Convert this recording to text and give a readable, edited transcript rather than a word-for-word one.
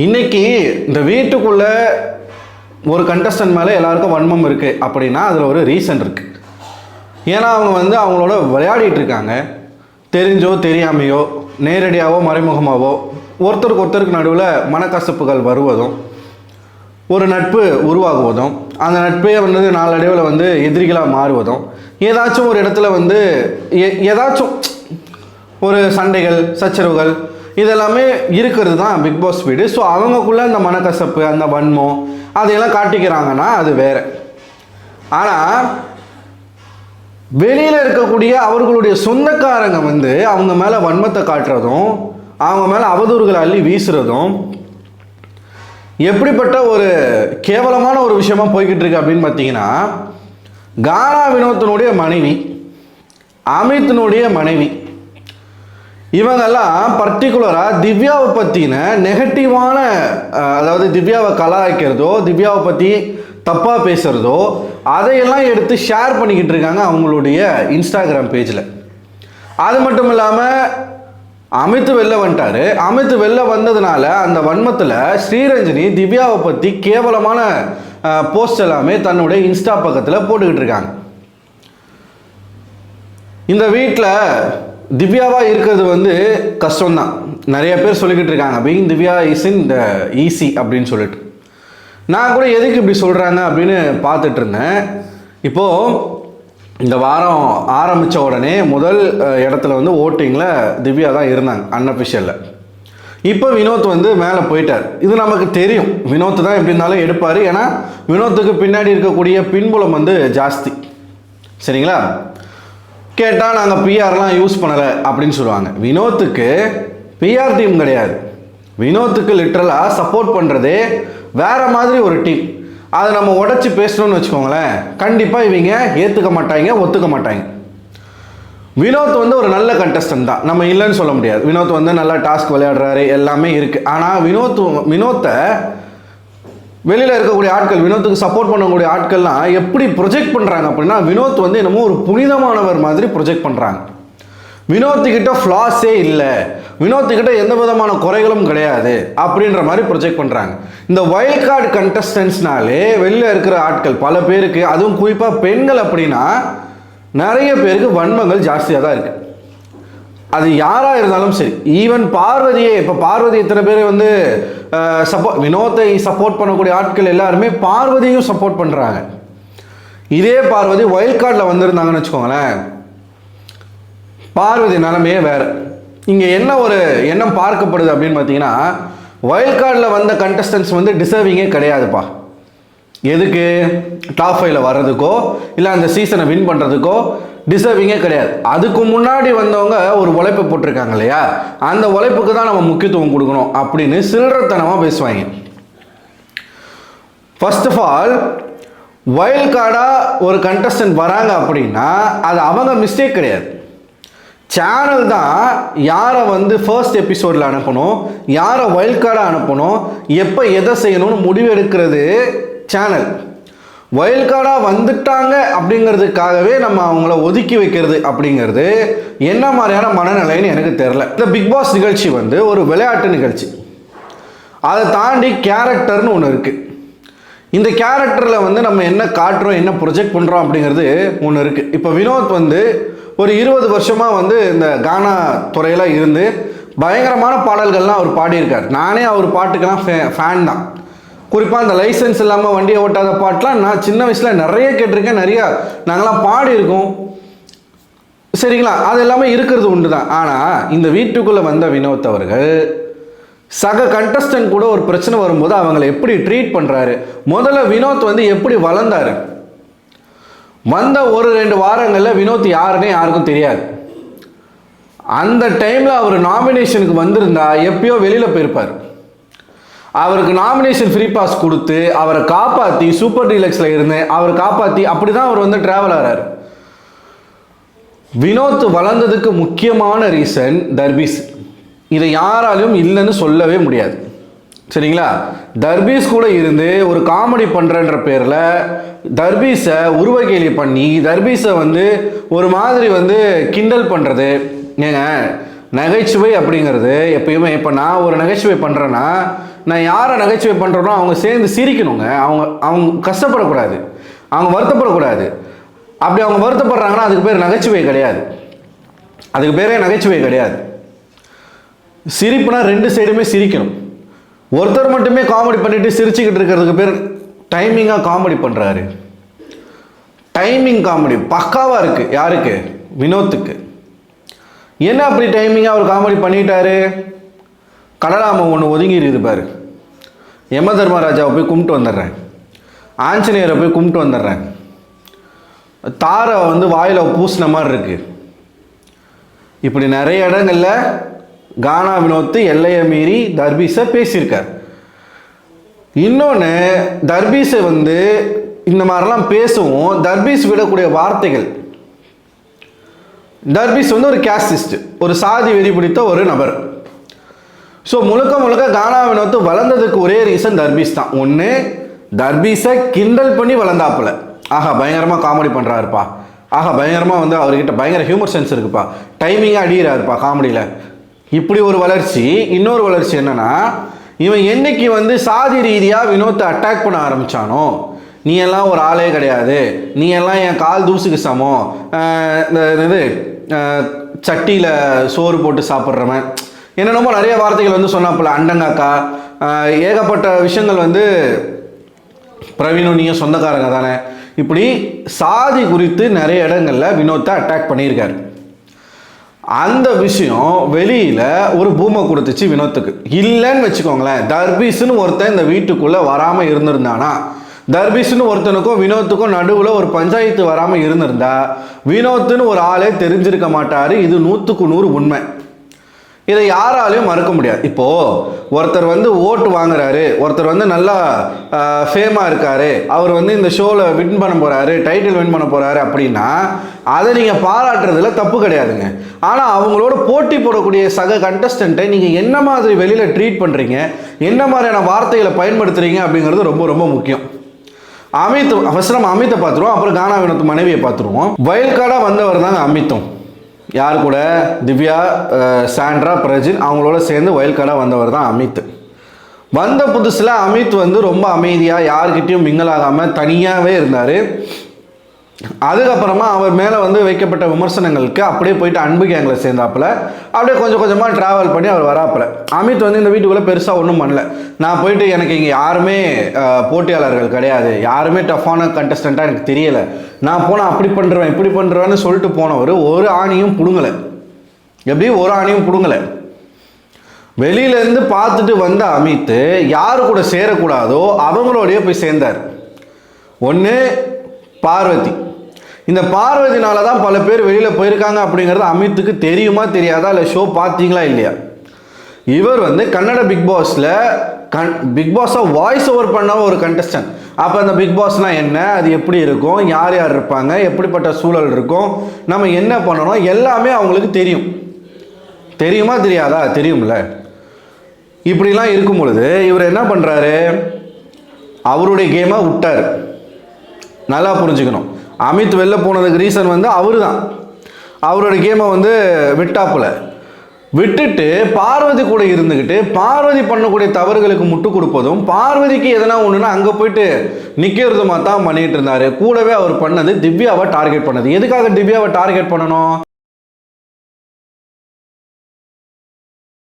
இன்னைக்கு இந்த வீட்டுக்குள்ள ஒரு கண்டஸ்டன்ட் மேலே எல்லாருக்கும் வன்மம் இருக்கு அப்படின்னா அதில் ஒரு ரீசன் இருக்கு. ஏன்னா அவங்க அவங்களோட விளையாடிட்டு இருக்காங்க. தெரிஞ்சோ தெரியாமையோ நேரடியாகவோ மறைமுகமாகவோ ஒருத்தருக்கு ஒருத்தருக்கு நடுவில் மனக்கசப்புகள் வருவதும் ஒரு நட்பு உருவாகுவதும் அந்த நட்பே நாளடைவில் எதிரிகளாக மாறுவதும் ஏதாச்சும் ஒரு இடத்துல ஏதாச்சும் ஒரு சண்டைகள் சச்சரவுகள் இதெல்லாமே இருக்கிறது தான் பிக் பாஸ் வீடு. ஸோ அவங்கக்குள்ளே அந்த மனக்கசப்பு அந்த வன்மம் அதையெல்லாம் காட்டிக்கிறாங்கன்னா அது வேற. ஆனால் வெளியில் இருக்கக்கூடிய அவர்களுடைய சொந்தக்காரங்க அவங்க மேலே வன்மத்தை காட்டுறதும் அவங்க மேலே அவதூறுகளை அள்ளி வீசுறதும் எப்படிப்பட்ட ஒரு கேவலமான ஒரு விஷயமா போய்கிட்டு இருக்கு அப்படின்னு பார்த்தீங்கன்னா, கானா வினோத்தினுடைய மனைவி, அமித்தினுடைய மனைவி, இவங்கெல்லாம் பர்டிகுலராக திவ்யாவை பற்றின நெகட்டிவான, அதாவது திவ்யாவை கலாய்க்கிறதோ திவ்யாவை பற்றி தப்பாக பேசுகிறதோ அதையெல்லாம் எடுத்து ஷேர் பண்ணிக்கிட்டு இருக்காங்க அவங்களுடைய இன்ஸ்டாகிராம் பேஜில். அது மட்டும் இல்லாமல் அமித் வெளில வந்துட்டாரு. அமித் வெளில வந்ததுனால அந்த வன்மத்தில் ஸ்ரீரஞ்சனி திவ்யாவை பற்றி கேவலமான போஸ்ட் எல்லாமே தன்னுடைய இன்ஸ்டா பக்கத்தில் போட்டுக்கிட்டு இருக்காங்க. இந்த வீட்டில் திவ்யாவாக இருக்கிறது கஷ்டம்தான். நிறைய பேர் சொல்லிக்கிட்டு இருக்காங்க being Divya is in the easy அப்படின்னு சொல்லிட்டு. நான் கூட எதுக்கு இப்படி சொல்கிறாங்க அப்படின்னு பார்த்துட்டு இருந்தேன். இப்போது இந்த வாரம் ஆரம்பித்த உடனே முதல் இடத்துல ஓட்டிங்கில் திவ்யா தான் இருந்தாங்க அன்அஃபிஷியலில். இப்போ வினோத் மேலே போயிட்டார். இது நமக்கு தெரியும். வினோத் தான் எப்படி இருந்தாலும் எடுப்பார். ஏன்னா வினோத்துக்கு பின்னாடி இருக்கக்கூடிய பின்புலம் ஜாஸ்தி. சரிங்களா? கேட்டால் நாங்கள் பிஆர்லாம் யூஸ் பண்ணலை அப்படின்னு சொல்லுவாங்க. வினோத்துக்கு பிஆர் டீம் கிடையாது. வினோத்துக்கு லிட்ரலாக சப்போர்ட் பண்ணுறதே வேறு மாதிரி ஒரு டீம். அதை நம்ம உடச்சி பேசணும்னு வச்சுக்கோங்களேன், கண்டிப்பாக இவங்க ஏற்றுக்க மாட்டாங்க, ஒத்துக்க மாட்டாங்க. வினோத் ஒரு நல்ல கண்டஸ்டன்ட் தான், நம்ம இல்லைன்னு சொல்ல முடியாது. வினோத் நல்லா டாஸ்க் விளையாடுறாரு, எல்லாமே இருக்குது. ஆனால் வினோத்தை வெளியில் இருக்கக்கூடிய ஆட்கள், வினோத்துக்கு சப்போர்ட் பண்ணக்கூடிய ஆட்கள்லாம் எப்படி ப்ரொஜெக்ட் பண்ணுறாங்க அப்படின்னா, வினோத் என்னமோ ஒரு புனிதமானவர் மாதிரி ப்ரொஜெக்ட் பண்ணுறாங்க. வினோத்துக்கிட்ட ஃப்ளாஸே இல்லை, வினோத்துக்கிட்ட எந்த விதமான குறைகளும் கிடையாது அப்படின்ற மாதிரி ப்ரொஜெக்ட் பண்ணுறாங்க. இந்த வைல்ட் கார்டு கண்டஸ்டன்ஸ்னாலே வெளியில் இருக்கிற ஆட்கள் பல பேருக்கு, அதுவும் குறிப்பாக பெண்கள் அப்படின்னா நிறைய பேருக்கு வன்மங்கள் ஜாஸ்தியாக தான் இருக்குது. அது யாராக இருந்தாலும் சரி. ஈவன் பார்வதியே, இப்போ பார்வதி இத்தனை பேர் வினோத்தை சப்போர்ட் பண்ணக்கூடிய ஆட்கள் எல்லாருமே பார்வதியும் சப்போர்ட் பண்ணுறாங்க. இதே பார்வதி வைல்ட் கார்டில் வந்திருந்தாங்கன்னு வச்சுக்கோங்களேன், பார்வதி நிலைமையே வேறு. இங்கே என்ன ஒரு எண்ணம் பார்க்கப்படுது அப்படின்னு பார்த்தீங்கன்னா, வைல்ட் கார்டில் வந்த கண்டஸ்டன்ஸ் டிசர்விங்கே கிடையாதுப்பா. எதுக்கு? டாப் 5ல் வர்றதுக்கோ இல்லை அந்த சீசனை வின் பண்ணுறதுக்கோ டிசர்விங்கே கிடையாது. அதுக்கு முன்னாடி வந்தவங்க ஒரு உழைப்பை போட்டிருக்காங்க இல்லையா, அந்த உழைப்புக்கு தான் நம்ம முக்கியத்துவம் கொடுக்கணும் அப்படின்னு சில்லறத்தனமாக பேசுவாங்க. ஃபர்ஸ்ட் ஆஃப் ஆல், வைல்ட் கார்டாக ஒரு கண்டஸ்டன்ட் வராங்க அப்படின்னா அது அவங்க மிஸ்டேக் கிடையாது. சேனல் தான் யாரை ஃபர்ஸ்ட் எபிசோடில் அனுப்பணும், யாரை வைல்ட் கார்டாக அனுப்பணும், எப்போ எதை செய்யணும்னு முடிவு எடுக்கிறது சேனல். வைல்ட் கார்டாக வந்துட்டாங்க அப்படிங்கிறதுக்காகவே நம்ம அவங்கள ஒதுக்கி வைக்கிறது அப்படிங்கிறது என்ன மாதிரியான மனநிலைன்னு எனக்கு தெரில. இந்த பிக் பாஸ் நிகழ்ச்சி ஒரு விளையாட்டு நிகழ்ச்சி. அதை தாண்டி கேரக்டர்னு ஒன்று இருக்குது. இந்த கேரக்டரில் நம்ம என்ன காட்டுறோம், என்ன ப்ரொஜெக்ட் பண்ணுறோம் அப்படிங்கிறது ஒன்று இருக்குது. இப்போ வினோத் ஒரு 20 வருஷமாக இந்த கானா துறையில் இருந்து பயங்கரமான பாடல்கள்லாம் அவர் பாடியிருக்கார். நானே அவர் பாட்டுக்கெல்லாம் ஃபேன் தான். குறிப்பாக அந்த லைசன்ஸ் இல்லாமல் வண்டியை ஓட்டாத பாட்டெலாம் நான் சின்ன வயசில் நிறைய கேட்டிருக்கேன், நிறையா நாங்களாம் பாடியிருக்கோம். சரிங்களா? அது எல்லாமே இருக்கிறது உண்டு தான். ஆனால் இந்த வீட்டுக்குள்ளே வந்த வினோத் அவர்கள் சக கண்டஸ்டன்ட் கூட ஒரு பிரச்சனை வரும்போது அவங்களை எப்படி ட்ரீட் பண்ணுறாரு. முதல்ல வினோத் எப்படி வளர்ந்தார். வந்த ஒரு 2 வாரங்களில் வினோத் யாருன்னே யாருக்கும் தெரியாது. அந்த டைமில் அவர் நாமினேஷனுக்கு வந்திருந்தா எப்பயோ வெளியில் போயிருப்பார். அவருக்கு நாமினேஷன் ஃப்ரீ பாஸ் கொடுத்து அவரை காப்பாற்றி சூப்பர் டீலக்ஸில் இருந்து அவரை காப்பாற்றி அப்படி தான் அவர் ட்ராவல் ஆகிறார். வினோத் வளர்ந்ததுக்கு முக்கியமான ரீசன் தர்பீஸ். இதை யாராலையும் இல்லைன்னு சொல்லவே முடியாது. சரிங்களா? தர்பீஸ் கூட இருந்து ஒரு காமெடி பண்ணுறன்ற பேரில் தர்பீஸை உருவகேலி பண்ணி தர்பீஸை ஒரு மாதிரி கிண்டல் பண்ணுறது. ஏங்க, நகைச்சுவை அப்படிங்கிறது எப்பயுமே, இப்போ நான் ஒரு நகைச்சுவை பண்ணுறேன்னா நான் யாரை நகைச்சுவை பண்ணுறனோ அவங்க சேர்ந்து சிரிக்கணுங்க. அவங்க அவங்க கஷ்டப்படக்கூடாது, அவங்க வருத்தப்படக்கூடாது. அப்படி அவங்க வருத்தப்படுறாங்கன்னா அதுக்கு பேர் நகைச்சுவை கிடையாது, அதுக்கு பேரே நகைச்சுவை கிடையாது. சிரிப்புனா ரெண்டு சைடுமே சிரிக்கணும். ஒருத்தர் மட்டுமே காமெடி பண்ணிட்டு சிரிச்சுக்கிட்டு இருக்கிறதுக்கு பேர் டைமிங்காக காமெடி பண்ணுறாரு. டைமிங் காமெடி பக்காவாக இருக்குது. யாருக்கு? வினோத்துக்கு. என்ன அப்படி டைமிங்காக அவர் காமெடி பண்ணிட்டாரு? கடலாம ஒன்று ஒதுங்கிடுது பாரு. யம தர்மராஜாவை போய் கும்பிட்டு வந்துடுறேன், ஆஞ்சநேயரை போய் கும்பிட்டு வந்துடுறேன், தாரை வந்து வாயில் பூசின மாதிரி இருக்கு. இப்படி நிறைய இடங்களில் கானா வினோத் எல்லையை மீறி தர்பீஸை பேசியிருக்கார். இன்னொன்று, தர்பீஸை வந்து இந்த மாதிரிலாம் பேசவும் தர்பீஸ் விடக்கூடிய வார்த்தைகள். தர்பீஸ் வந்து ஒரு கேஸ்டிஸ்ட், ஒரு சாதி வெறி பிடித்த ஒரு நபர். ஸோ முழுக்க முழுக்க கானா வினோத் வளர்ந்ததுக்கு ஒரே ரீசன் தர்பீஸ் தான். ஒன்று, தர்பீஸை கிண்டல் பண்ணி வளர்ந்தாப்புல, ஆஹா பயங்கரமாக காமெடி பண்ணுறாருப்பா, ஆஹா பயங்கரமாக வந்து அவர்கிட்ட பயங்கர ஹியூமர் சென்ஸ் இருக்குப்பா, டைமிங்காக அடிக்கிறாருப்பா காமெடியில். இப்படி ஒரு வளர்ச்சி. இன்னொரு வளர்ச்சி என்னன்னா, இவன் என்னைக்கு வந்து சாதி ரீதியாக வினோத்தை அட்டாக் பண்ண ஆரம்பித்தானோ, நீ எல்லாம் ஒரு ஆளே கிடையாது, நீ எல்லாம் என் கால் தூசுக்கு சமம், இது சட்டியில் சோறு போட்டு சாப்பிட்றவன், என்னென்னமோ நிறைய வார்த்தைகள் வந்து சொன்னாப்புல, அண்டங்காக்கா, ஏகப்பட்ட விஷயங்கள் வந்து பிரவீனும் நீங்கள் சொந்தக்காரங்க தானே, இப்படி சாதி குறித்து நிறைய இடங்களில் வினோத்தை அட்டாக் பண்ணியிருக்காரு. அந்த விஷயம் வெளியில் ஒரு பூமை கொடுத்துச்சு வினோத்துக்கு. இல்லைன்னு வச்சுக்கோங்களேன், தர்பீஸ்னு ஒருத்தன் இந்த வீட்டுக்குள்ளே வராமல் இருந்திருந்தானா, தர்பீஸ்னு ஒருத்தனுக்கும் வினோத்துக்கும் நடுவில் ஒரு பஞ்சாயத்து வராமல் இருந்திருந்தா வினோத்துன்னு ஒரு ஆளே தெரிஞ்சிருக்க மாட்டார். இது 100க்கு 100 உண்மை. இதை யாராலையும் மறுக்க முடியாது. இப்போது ஒருத்தர் வந்து ஓட்டு வாங்குறாரு, ஒருத்தர் வந்து நல்லா ஃபேமாக இருக்காரு, அவர் வந்து இந்த ஷோவில் வின் பண்ண போகிறாரு, டைட்டில் வின் பண்ண போகிறாரு அப்படின்னா அதை நீங்கள் பாராட்டுறதுல தப்பு கிடையாதுங்க. ஆனால் அவங்களோட போட்டி போடக்கூடிய சக கண்டஸ்டண்ட்டை நீங்கள் என்ன மாதிரி வெளியில் ட்ரீட் பண்ணுறீங்க, என்ன மாதிரியான வார்த்தைகளை பயன்படுத்துகிறீங்க அப்படிங்கிறது ரொம்ப ரொம்ப முக்கியம். அமித், ஃபர்ஸ்ட் நம்ம அமித்தை பார்த்துருவோம், அப்புறம் கானா வினோத் மனைவியை பார்த்துருவோம். வயல் கார்டாக வந்தவர் தாங்க அமித்தும். யார் கூட? திவ்யா, சாண்ட்ரா, பிரஜின் அவங்களோட சேர்ந்து வயல் கார்டாக வந்தவர் தான் அமித். வந்த புதுசில் அமித் வந்து ரொம்ப அமைதியாக யார்கிட்டையும் மிங்கல் ஆகாமல் தனியாகவே இருந்தார். அதுக்கப்புறமா அவர் மேலே வந்து வைக்கப்பட்ட விமர்சனங்களுக்கு அப்படியே போயிட்டு அன்பு கேங்கில் சேர்ந்தாப்புல, அப்படியே கொஞ்சம் கொஞ்சமாக ட்ராவல் பண்ணி அவர் வராப்புல. அமித் வந்து இந்த வீட்டுக்குள்ளே பெருசாக ஒன்றும் பண்ணல. நான் போயிட்டு எனக்கு இங்கே யாருமே போட்டியாளர்கள் கிடையாது, யாருமே டஃப்பான கண்டஸ்டண்ட்டாக எனக்கு தெரியலை, நான் போனால் அப்படி பண்ணுறேன் இப்படி பண்ணுறேன்னு சொல்லிட்டு போனவர் ஒரு ஆணியும் பிடுங்கலை. எப்படி ஒரு ஆணியும் பிடுங்கலை. வெளியிலேருந்து பார்த்துட்டு வந்த அமித் யார் கூட சேரக்கூடாதோ அவங்களோடய போய் சேர்ந்தார். ஒன்று பார்வதி. இந்த பார்வதினால தான் பல பேர் வெளியில் போயிருக்காங்க அப்படிங்கிறது அமித்துக்கு தெரியுமா தெரியாதா, இல்லை ஷோ பார்த்தீங்களா இல்லையா? இவர் வந்து கன்னட பிக் பாஸில் பிக் பாஸை வாய்ஸ் ஓவர் பண்ண ஒரு கண்டஸ்டன்ட். அப்போ அந்த பிக் பாஸ்னால் என்ன, அது எப்படி இருக்கும், யார் யார் இருப்பாங்க, எப்படிப்பட்ட சூழல் இருக்கும், நம்ம என்ன பண்ணணும், எல்லாமே அவங்களுக்கு தெரியும். தெரியுமா தெரியாதா? தெரியும்ல. இப்படிலாம் இருக்கும் பொழுது இவர் என்ன பண்ணுறாரு, அவருடைய கேமை விட்டார். நல்லா புரிஞ்சுக்கணும். அமித் வெளில போனதுக்கு ரீசன் வந்து அவர் தான். அவரோட கேமை வந்து விட்டாப்புல விட்டுட்டு பார்வதி கூட இருந்துக்கிட்டு பார்வதி பண்ணக்கூடிய தவறுகளுக்கு முட்டு கொடுப்பதும், பார்வதிக்கு எதனா ஒன்றுனா அங்கே போயிட்டு நிற்கிறதுமா தான் பண்ணிகிட்டு இருந்தார். கூடவே அவர் பண்ணது திவ்யாவை டார்கெட் பண்ணது. எதுக்காக திவ்யாவை டார்கெட் பண்ணணும்?